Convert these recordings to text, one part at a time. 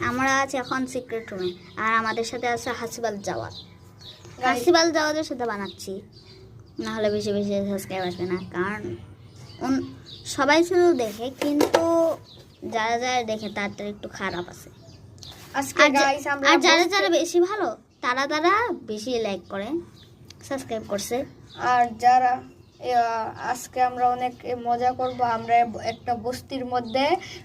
আমরা আছি এখন সিক্রেট রুমে, আর আমাদের সাথে আছে হাসিবাল জাওয়াদ। হাসিবাল জাওয়াদের সাথে বানাচ্ছি, না হলে বেশি বেশি সাবস্ক্রাইব আসবে না। কারণ সবাই শুধু দেখে, কিন্তু যারা যারা দেখে তাদের একটু খারাপ আছে। আজকে গাইস আমরা আর যারা যারা বেশি ভালো তারা তারা বেশি লাইক করে, সাবস্ক্রাইব করছে। আর যারা আজকে আমরা অনেক মজা করব। আমরা একটা বস্তির মধ্যে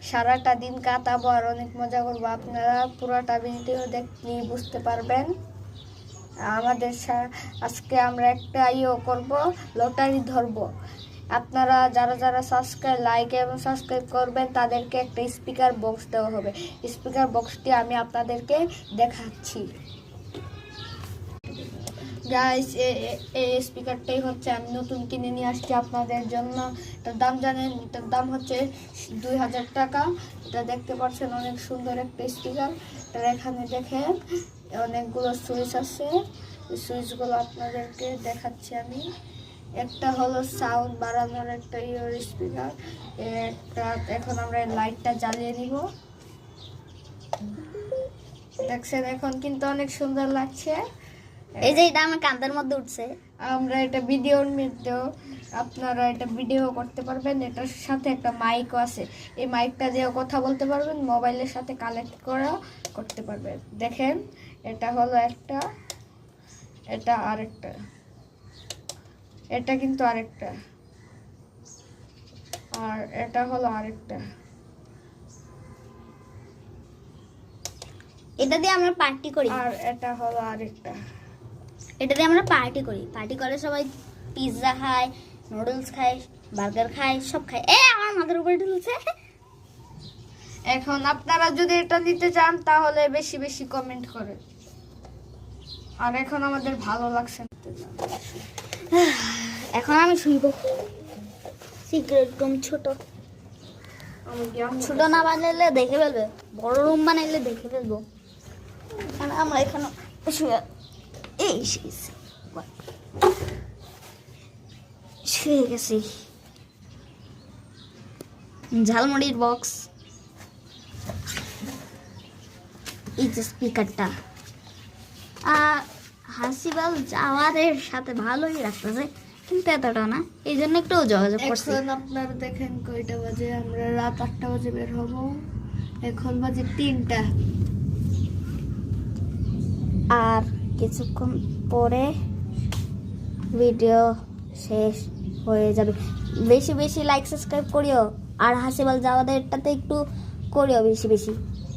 সারাটা দিন কাটাবো আর অনেক মজা করব। আপনারা পুরোটা ভিডিও দেখলেই বুঝতে পারবেন। আমাদের আজকে আমরা একটা করব, লটারি ধরবো। আপনারা যারা যারা লাইক এবং সাবস্ক্রাইব করবেন তাদেরকে একটা স্পিকার বক্স দেওয়া হবে। স্পিকার বক্সটি আমি আপনাদেরকে দেখাচ্ছি। গাইস, এই স্পিকারটাই হচ্ছে আমি নতুন কিনে নিয়ে আসছি আপনাদের জন্য। এটার দাম জানেন? এটার দাম হচ্ছে 2000 টাকা। এটা দেখতে পাচ্ছেন অনেক সুন্দর একটা স্পিকার। এটার এখানে দেখেন অনেকগুলো সুইচ আছে। সুইচগুলো আপনাদেরকে দেখাচ্ছি আমি। একটা হলো সাউন্ড বাড়ানোর একটা স্পিকার। এখন আমরা লাইটটা জ্বালিয়ে নিব। দেখছেন এখন কিন্তু অনেক সুন্দর লাগছে। এই যে এটা আমার কাঁধের মধ্যে উঠছে। আমরা এটা ভিডিওর মধ্যেও আপনারা এটা ভিডিও করতে পারবেন। এটার সাথে একটা মাইকও আছে। এই মাইকটা দিয়েও কথা বলতে পারবেন, মোবাইলের সাথে কানেক্ট করা করতে পারবেন। দেখেন এটা হলো একটা, এটা আরেকটা, এটা কিন্তু আরেকটা, আর এটা হলো আরেকটা। এটা দিয়ে আমরা পার্টি করি। আর এটা হলো আরেকটা। এটা দিয়ে আমরা পার্টি করি। পার্টি করে সবাই পিৎজা খায়, নুডলস খায়, বার্গার খায়, সব খায়। আমার মাথার উপরে ঢুলছে। এখন আপনারা যদি এটা নিতে চান তাহলে বেশি বেশি কমেন্ট করেন। আর এখন আমাদের ভালো লাগছে না। এখন আমি শুইব। সিক্রেট রুম ছোট ছোট না বানাইলে দেখে ফেলবে, বড় রুম বানাইলে দেখে ফেলবো। আমরা এখানে শুয়ে শুয়ে গেছি। ঝালমুড়ির বক্স, এই যে স্পিকারটা। আর হাসিবাল জাওয়াদের সাথে ভালোই লাগতেছে, কিন্তু এতটা না, এই জন্য একটু যোগাযোগ করছি। এখন আপনারা দেখেন কয়টা বাজে। আমরা রাত 8টা বাজে বের হব। এখন বাজে 3টা। আর কিছুক্ষণ পরে ভিডিও শেষ হয়ে যাবে। বেশি বেশি লাইক সাবস্ক্রাইব করিও, আর হাসিবাল জাওয়াদেরটাতে একটু করিও বেশি বেশি।